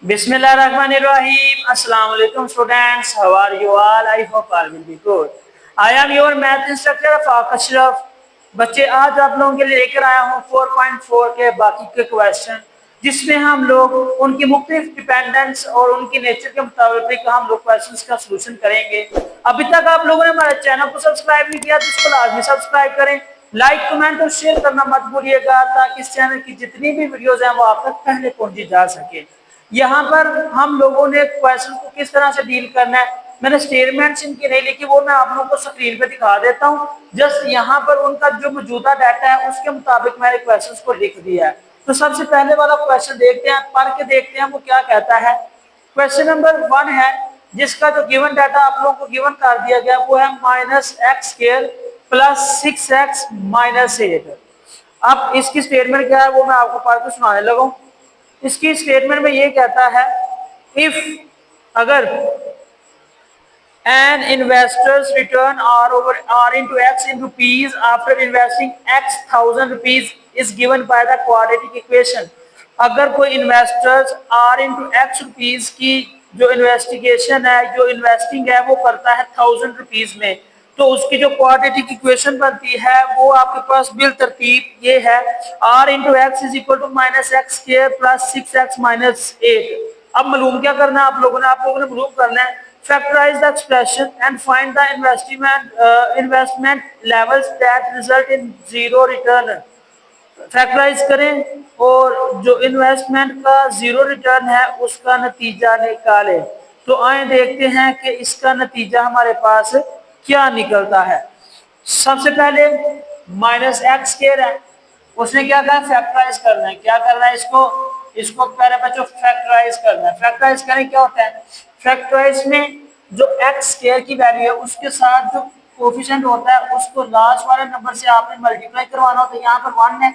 Bismillahirrahmanirrahim. Assalamu alaikum students. How are you all? I hope all will be good. I am your math instructor Faq Ashraf. बच्चे आज आप लोगों के लिए लेकर आया हूँ 4.4 के बाकी के क्वेश्चन, जिसमें हम लोग उनकी मुख्तलिफ डिपेंडेंस और उनकी नेचर के मुताबिक हम लोग क्वेश्चंस का सलूशन करेंगे। अभी तक आप लोगों ने हमारे चैनल को सब्सक्राइब नहीं किया तो इसको लाजमी सब्सक्राइब करें, लाइक कमेंट और शेयर करना मत भूलिएगा ताकि इस चैनल की जितनी भी वीडियोज हैं वो आप तक पहले पहुंची जा सके। यहाँ पर हम लोगों ने क्वेश्चन को किस तरह से डील करना है, मैंने स्टेटमेंट्स इनकी नहीं लिखी, वो मैं आप लोगों को स्क्रीन पे दिखा देता हूँ। जस्ट यहाँ पर उनका जो मौजूदा डाटा है उसके मुताबिक मैंने क्वेश्चन को लिख दिया है। तो सबसे पहले वाला क्वेश्चन देखते हैं, पढ़ के देखते हैं वो क्या कहता है। क्वेश्चन नंबर 1 है, जिसका जो गिवन डाटा आप लोगों को गिवन कर दिया गया वो है -x² + 6x - 8। अब इसकी स्टेटमेंट क्या है वो मैं आपको पढ़ के सुनाने लगा। इसकी स्टेटमेंट में ये कहता है, इफ अगर an investor's return r into x in rupees after investing x thousand rupees is given by the quadratic equation। अगर कोई investors r into x rupees की जो इन्वेस्टिगेशन है, जो इन्वेस्टिंग है वो करता है 1000 रुपीज में, तो उसकी जो क्वाड्रेटिक इक्वेशन बनती है वो आपके पास बिल तरतीब ये है, r into x is equal to -x² + 6x - 8। अब मालूम क्या करना है आप लोगों ने मालूम करना है factorize the expression and find the investment levels that result in zero return. Factorize करें और जो इन्वेस्टमेंट का जीरो रिटर्न है उसका नतीजा निकालें। तो आए देखते हैं कि इसका नतीजा हमारे पास क्या निकलता है। सबसे पहले -x² है, उसने क्या कहा फैक्टराइज करना है। क्या करना है इसको पहले बच्चों फैक्टराइज करना है। फैक्टराइज करें क्या होता है, फैक्टराइज में जो x² की वैल्यू है उसके साथ जो कोफिशिएंट होता है उसको लास्ट वाले नंबर से आपने मल्टीप्लाई करवाना होता है। यहाँ पर 1 है,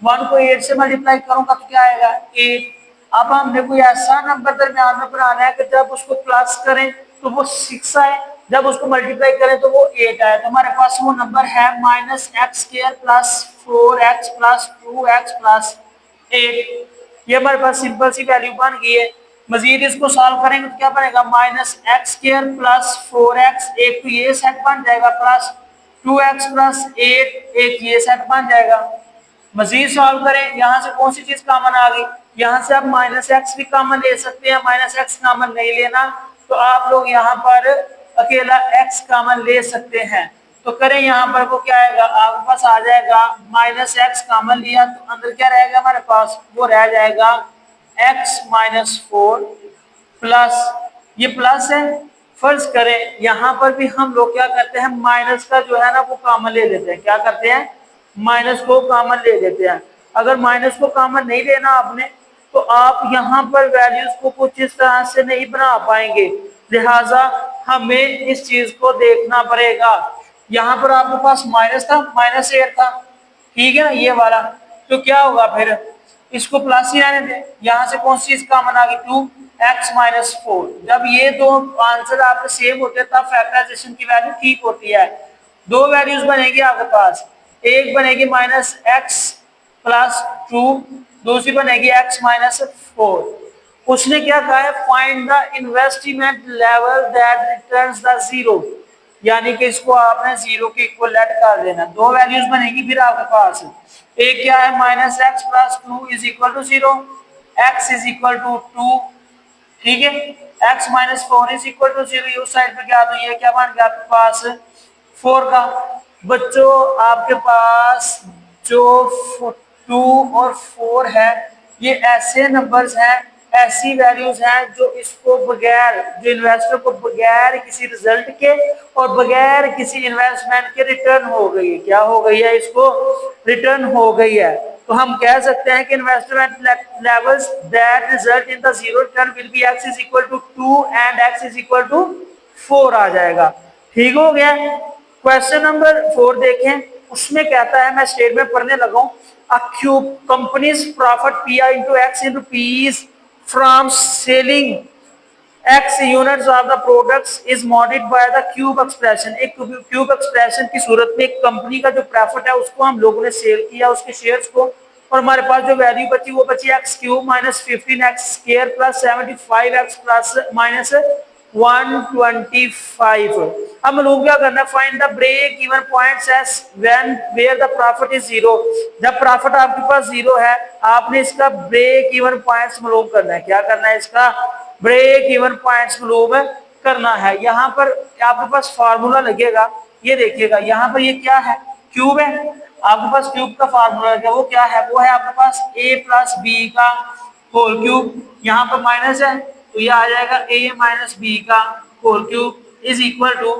1 को 8 से मल्टीप्लाई करूंगा तो क्या आएगा 8। अब हमने कोई ऐसा नंबर दरमियान में बनाना है कि जब उसको प्लस करें तो वो 6 आए, जब उसको मल्टीप्लाई करें तो वो 8 आए। तो हमारे पास वो नंबर है -x² + 4x + 2x + 8। ये हमारे पास सिंपल सी वैल्यू बन गई है। मजीद इसको सॉल्व करेंगे तो क्या बनेगा -x² + 4x, एक तो ये सेट बन जाएगा, प्लस 2x + 8 एक ये सेट बन जाएगा। मजीद सॉल्व करें, यहाँ से कौन सी चीज कॉमन आ गई, यहाँ से आप -x भी कॉमन ले सकते हैं, -x कॉमन नहीं लेना तो आप लोग यहाँ पर अकेला x कॉमन ले सकते हैं। तो करें यहाँ पर वो क्या आएगा, आपके पास आ जाएगा -x कॉमन लिया तो अंदर क्या रहेगा हमारे पास, वो रह जाएगा x - 4 प्लस ये प्लस है। फर्ज करें यहाँ पर भी हम लोग क्या करते हैं माइनस का जो है ना वो कॉमन ले लेते हैं। क्या करते हैं माइनस को कॉमन ले लेते हैं। अगर माइनस को कॉमन नहीं लेना आपने तो आप यहाँ पर वैल्यूज को कुछ इस तरह से नहीं बना पाएंगे, लिहाजा हमें इस चीज को देखना पड़ेगा। यहाँ पर आपके पास माइनस था, -8 था, ठीक है ना ये वाला, तो क्या होगा फिर इसको प्लस ही आने दें। यहाँ से कौन सी चीज कॉमन आ गई 2x - 4। जब ये दो आंसर आपके सेम होते हैं तब फैक्टराइजेशन की वैल्यू ठीक होती है। दो वैल्यूज बनेगी आपके पास, एक बनेगी -x + 2, दूसरी बनेगी x - 4। उसने क्या कहा है find the investment level that returns the zero, यानी कि इसको आपने जीरो के इक्वलेंट कर देना। दो वैल्यूज बनेगी फिर आपके पास, एक क्या है -x + 2 = 0, x = 2, ठीक है, x - 4 = 0। ये उस साइड पे क्या, तो ये क्या बन गया आपके पास 4 का। बच्चों आपके पास जो 2 और 4 है ये ऐसे नंबर्स हैं, ऐसी वैल्यूज हैं जो इसको बगैर, जो इन्वेस्टर को बगैर किसी रिजल्ट के और बगैर किसी इन्वेस्टमेंट के रिटर्न हो गई है। क्या हो गई है, इसको रिटर्न हो गई है। तो हम कह सकते हैं कि investment levels that result in the zero return will be x = 2 and x = 4 आ जाएगा। ठीक हो गया। क्वेश्चन नंबर 4 देखें, उसमें कहता है, मैं स्टेटमेंट पढ़ने लगा हूं, a company's profit PI into x in rupees from selling x units of the products is modified by the cube expression. एक क्यूब एक्सप्रेशन की सूरत में एक कंपनी का जो प्रॉफिट है उसको हम लोगों ने सेल किया, उसके शेयर्स को, और हमारे पास जो वैल्यू बची वो बची x cube minus 15x² plus 75x plus minus 125। अब मालूम क्या करना है, find the break even points s when where the profit is zero. जब प्रॉफिट आपके पास जीरो है आपने इसका ब्रेक इवन पॉइंट्स मालूम करना है। क्या करना है, इसका ब्रेक इवन पॉइंट्स मालूम करना है। यहाँ पर आपके पास फार्मूला लगेगा, ये देखिएगा यहाँ पर ये क्या है, क्यूब है। आपके पास क्यूब का फार्मूला है, वो क्या है, वो है आपके पास a प्लस बी का होल क्यूब। यहाँ पर माइनस है तो ये आ जाएगा a माइनस बी का whole cube is equal to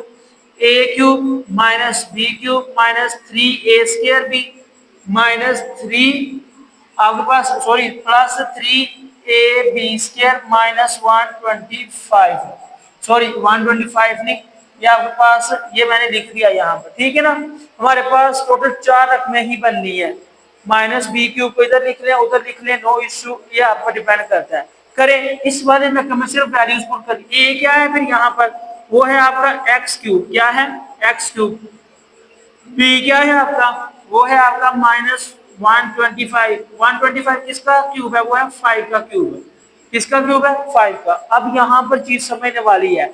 a cube minus b cube minus 3a² b minus 3 आपके पास sorry plus 3ab² minus 125 sorry 125 नहीं, ये आपके पास ये मैंने लिख दिया यहाँ पर, ठीक है ना। हमारे पास टोटल 4 रकमें ही बननी है। माइनस बी क्यूब को इधर लिख लें उधर लिख लें, नो इश्यू, ये आप पर डिपेंड करता है। करें इस वाले में मैं सिर्फ वैल्यूज पुट कर, ए क्या है फिर यहाँ पर, वो है आपका एक्स क्यूब, क्या है एक्स क्यूब। बी क्या है आपका, वो है आपका माइनस 125। 125 किसका क्यूब है, वो है 5 का क्यूब है। किसका क्यूब है, 5 का। अब यहाँ पर चीज समझने वाली है,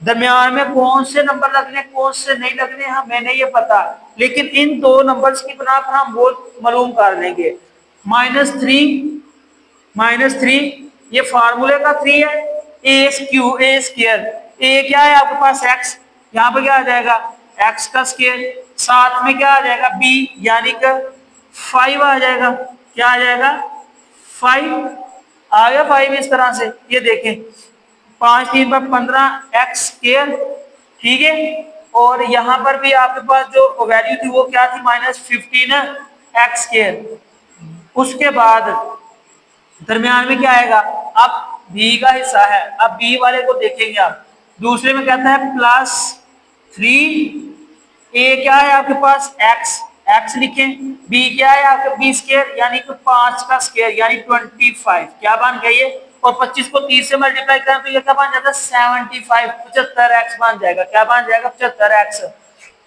दरमियान में कौन से नंबर लगने कौन से नहीं लगने हमें नहीं ये पता, लेकिन इन दो नंबर्स की बिना पर हम वो मालूम कर लेंगे। -3 ये फार्मूले का 3 है, ए स्क्वायर, ए क्या है आपके पास एक्स, यहाँ पे क्या आ जाएगा एक्स का स्क्वायर, साथ में क्या आ जाएगा बी यानी कि 5 आ जाएगा। क्या आ जाएगा 5 आ गया 5 इस तरह से, ये देखें 5 3 पर 15 एक्स स्क्वायर, ठीक है। और यहाँ पर भी आपके पास जो वैल्यू थी वो क्या थी -15x²। उसके बाद दरमियान में क्या आएगा, अब बी का हिस्सा है, अब बी वाले को देखेंगे आप। दूसरे में कहता है +3, ए क्या है आपके पास एक्स, एक्स लिखें, बी क्या है आपका बी स्क्वायर यानी कि 5 का स्क्वायर यानी 25, क्या बन गया ये, और 25 को 30 से मल्टीप्लाई करें तो ये क्या बन जाता है 75, 75x बन जाएगा। क्या बन जाएगा 75x।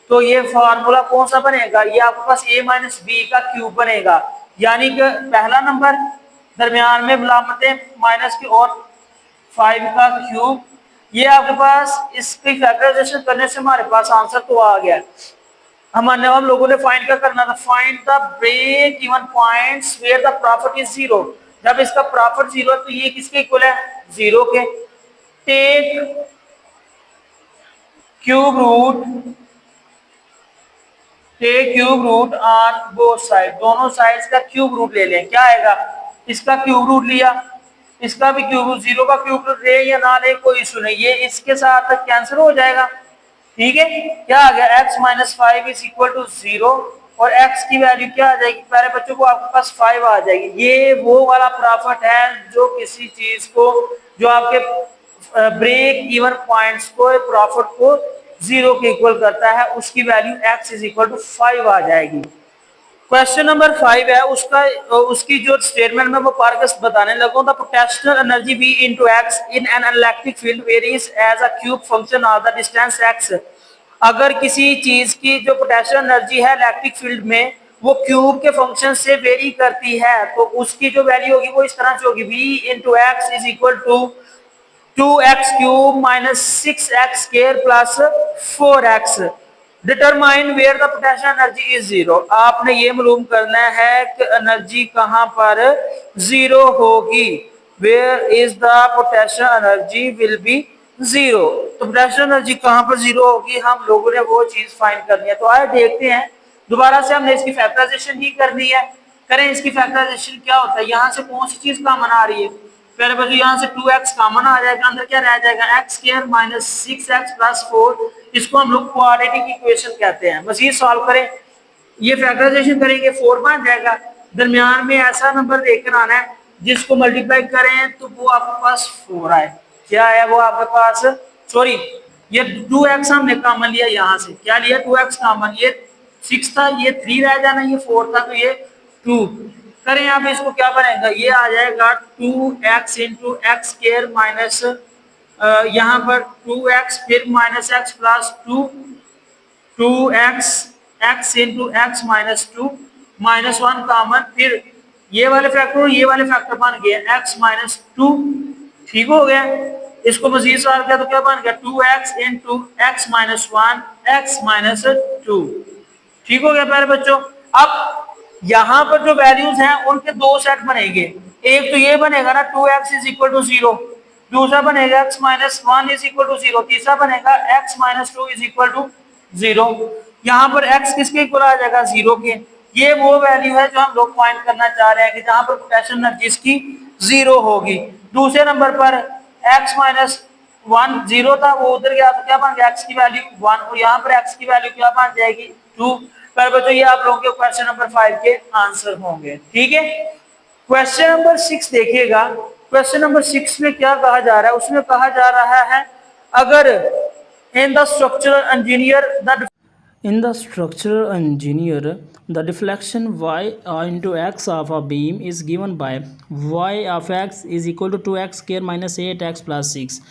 तो ये फार्मूला कौन सा बनेगा, ये आपके पास a माइनस बी का क्यूब बनेगा, यानी कि पहला नंबर दरमियान में बुलामतें माइनस की और 5 का क्यूब, ये आपके पास इसकी फैक्टराइजेशन करने से हमारे पास आंसर तो आ गया। हम लोगों ने फाइंड क्या करना था, find the break even points where the profit is zero. जब इसका प्रॉफिट जीरो है तो ये किसके इक्वल है, जीरो के। Take cube root on both side, दोनों साइड्स का क्यूब रूट ले लें। क्या आएगा, इसका क्यूब रूट लिया, इसका भी क्यूब रूट, जीरो का क्यूब रूट ले या ना ले कोई इशू नहीं, ये इसके साथ कैंसिल हो जाएगा, ठीक है। क्या आ गया x minus 5 is equal to 0 और x की वैल्यू क्या आ जाएगी, पहले बच्चों को आपके पास 5 आ जाएगी। ये वो वाला प्रॉफिट है जो किसी चीज को, जो आपके ब्रेक इवन पॉइंट्स को, प्रॉफिट को 0 के इक्वल करता है, उसकी value x is equal to 5 आ जाएगी। क्वेश्चन नंबर 5 है, उसकी जो स्टेटमेंट में वो पार्कस बताने लगूं, the potential energy V into x in an electric field varies as a cube function of the distance x। अगर किसी चीज की जो पोटेंशियल एनर्जी है इलेक्ट्रिक फील्ड में वो क्यूब के फंक्शन से वेरी करती है, तो उसकी जो वैल्यू होगी वो इस तरह से होगी, V into x is equal to 2x³ minus 6x² plus 4x। Determine where the potential energy is zero. आपने ये मालूम करना है कि एनर्जी कहां पर जीरो होगी, where is the potential energy will be zero. तो पोटेंशियल एनर्जी कहां पर जीरो होगी, हम लोगों ने वो चीज फाइंड करनी है। तो आइए देखते हैं, दोबारा से हमने इसकी फैक्टराइजेशन ही करनी है। करें इसकी फैक्टराइजेशन, क्या होता है, यहाँ से कौन सी चीज कॉमन आ रही है, पहले बच्चों यहाँ से 2x कॉमन आ जाएगा, अंदर क्या रह जाएगा x² माइनस 6x प्लस 4, इसको हम लोग क्वाड्रेटिक इक्वेशन कहते हैं। मजीद सॉल्व करें, ये फैक्टराइजेशन करेंगे 4 बन जाएगा। दरमियान में ऐसा नंबर लेकर आना है जिसको मल्टीप्लाई करें तो वो आपके पास 4 आए। क्या है वो आपके पास, सॉरी ये 2x हमने कॉमन लिया, यहाँ से क्या लिया 2x कॉमन, ये 6 था, ये 3 रह जाना, ये 4 था तो ये 2। करें आप इसको, क्या बनेगा, ये आ जाएगा 2x into x square minus यहाँ पर 2x फिर minus x plus 2x x into x minus 2 minus 1 common, फिर ये वाले फैक्टर और ये वाले फैक्टर बन गए x माइनस टू, ठीक हो गया। इसको मजीद सॉल्व किया तो क्या बन गया 2x into x minus one x minus two, ठीक हो गया प्यारे बच्चों। अब यहाँ पर जो वैल्यूज हैं उनके दो सेट बनेंगे, एक तो ये बनेगा ना 2x is equal to zero, दूसरा बनेगा x minus one is equal to zero, तीसरा बनेगा x minus two is equal to zero. यहाँ पर x किसके इक्वल आ जाएगा जीरो के। ये वो वैल्यू है जो हम लोग फाइंड करना चाह रहे हैं कि जहाँ पर पोटेंशियल एनर्जी की जीरो होगी। दूसरे नंबर पर x माइनस वन जीरो था, वो उधर गया तो क्या बन गया x की वैल्यू वन, और यहाँ पर x की वैल्यू क्या बन जाएगी टू। पर बच्चों ये आप लोगों के क्वेश्चन नंबर 5 के आंसर होंगे, ठीक है। क्वेश्चन नंबर 6 देखिएगा। क्वेश्चन नंबर 6 में क्या कहा जा रहा है, उसमें कहा जा रहा है अगर in the structural engineer the deflection y into x of a beam is given by y of x is equal to 2x square minus 8x plus 6।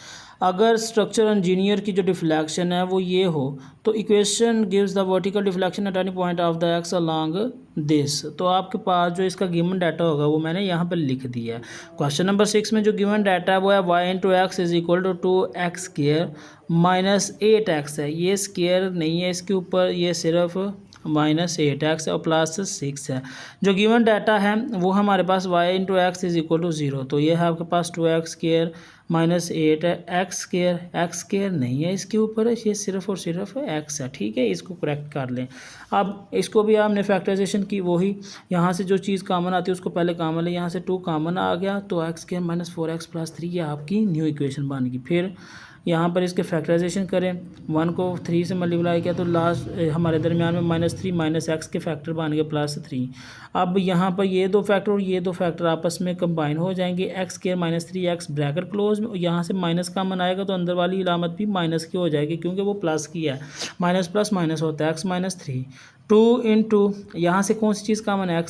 अगर स्ट्रक्चर इंजीनियर की जो डिफ्लेक्शन है वो ये हो तो equation gives the vertical deflection at any point of the x along this. तो आपके पास जो इसका गिवन डाटा होगा वो मैंने यहाँ पर लिख दिया है। क्वेश्चन नंबर 6 में जो गिवन डाटा है वो है y into x is equal to 2x square minus 8x है, ये स्क्वेयर नहीं है इसके ऊपर, ये सिर्फ माइनस 8x और प्लस 6 है। जो गिवन डाटा है वो हमारे पास y into x is equal to zero, तो ये है आपके पास 2x square minus 8x square, x square नहीं है इसके ऊपर, ये सिर्फ और सिर्फ x है, ठीक है। इसको करेक्ट कर लें। अब इसको भी आपने फैक्टराइजेशन की, वही यहाँ से जो चीज़ कॉमन आती है उसको पहले कॉमन ले, यहाँ से 2 कॉमन आ गया तो x square minus 4x plus 3 ये आपकी न्यू इक्वेशन बन गई। फिर यहाँ पर इसके फैक्टराइजेशन करें, 1 को 3 से मल्टीप्लाई किया तो लास्ट हमारे दरमियान में -3 माइनस एक्स के फैक्टर बन गए +3। अब यहाँ पर ये दो फैक्टर और ये दो फैक्टर आपस में कंबाइन हो जाएंगे, x square minus 3x bracket close में, यहाँ से माइनस कॉमन आएगा तो अंदर वाली इलामत भी माइनस की हो जाएगी क्योंकि वो प्लस की है, माइनस प्लस माइनस होता है, x माइनस 3 2 इंटू यहाँ से कौन सी चीज़ कॉमन है,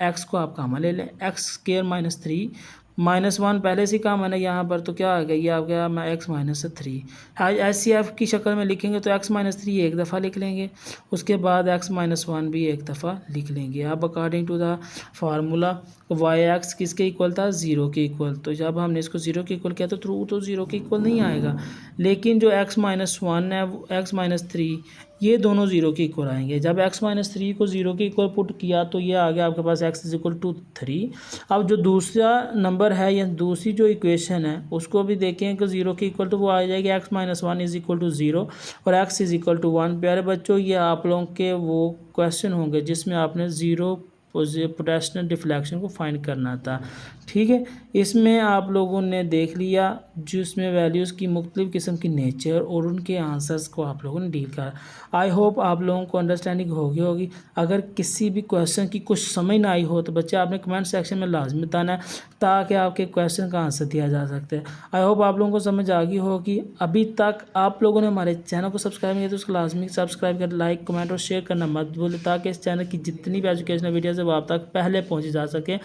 एक्स को आप कॉमन ले लें, एक्स स्क्वायर माइनस 3 -1 पहले से काम है ना यहाँ पर, तो क्या आ गया ये आ गया मैं x minus 3। S C F की शक्ल में लिखेंगे तो x माइनस 3 एक दफ़ा लिख लेंगे, उसके बाद x माइनस 1 भी एक दफ़ा लिख लेंगे। अब according to the formula y x किसके इक्वल था, ज़ीरो के इक्वल, तो जब हमने इसको ज़ीरो के इक्वल किया तो ट्रू तो ज़ीरो के इक्वल नहीं आएगा, लेकिन जो x माइनस 1 है x माइनस 3 ये दोनों ज़ीरो के इक्वल आएंगे। जब x माइनस 3 को ज़ीरो के इक्वल पुट किया तो ये आ गया आपके पास x इज इक्वल टू 3। अब जो दूसरा नंबर है या दूसरी जो इक्वेशन है उसको भी देखें कि ज़ीरो के इक्वल तो वो आ जाएगी x minus 1 is equal to 0 और x इज इक्वल टू 1। प्यारे बच्चों ये आप लोगों के वो क्वेश्चन होंगे जिसमें आपने ज़ीरो पोटेंशियल डिफ्लेक्शन को फाइंड करना था, ठीक है। इसमें आप लोगों ने देख लिया जिसमें वैल्यूज़ की मुख्तलिफ़ किस्म की नेचर और उनके आंसर्स को आप लोगों ने डील करा। आई होप आप लोगों को अंडरस्टैंडिंग होगी होगी। अगर किसी भी क्वेश्चन की कुछ समझ ना आई हो तो बच्चे आपने कमेंट सेक्शन में लाजमी बताना है ताकि आपके क्वेश्चन का आंसर दिया जा सकता है। आई होप आप लोगों को समझ आ गई होगी। अभी तक आप लोगों ने हमारे चैनल को सब्सक्राइब नहीं किया तो उसको लाजमी सब्सक्राइब कर, लाइक कमेंट और शेयर करना मत भूलें ताकि इस चैनल की जितनी भी एजुकेशनल वीडियोज़ है वो आप तक पहले पहुँची जा सके।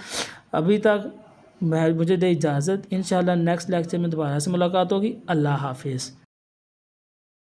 अभी तक मुझे दे इजाज़त, इंशाल्लाह नेक्स्ट लेक्चर में दोबारा से मुलाकात होगी। अल्लाह हाफिज़।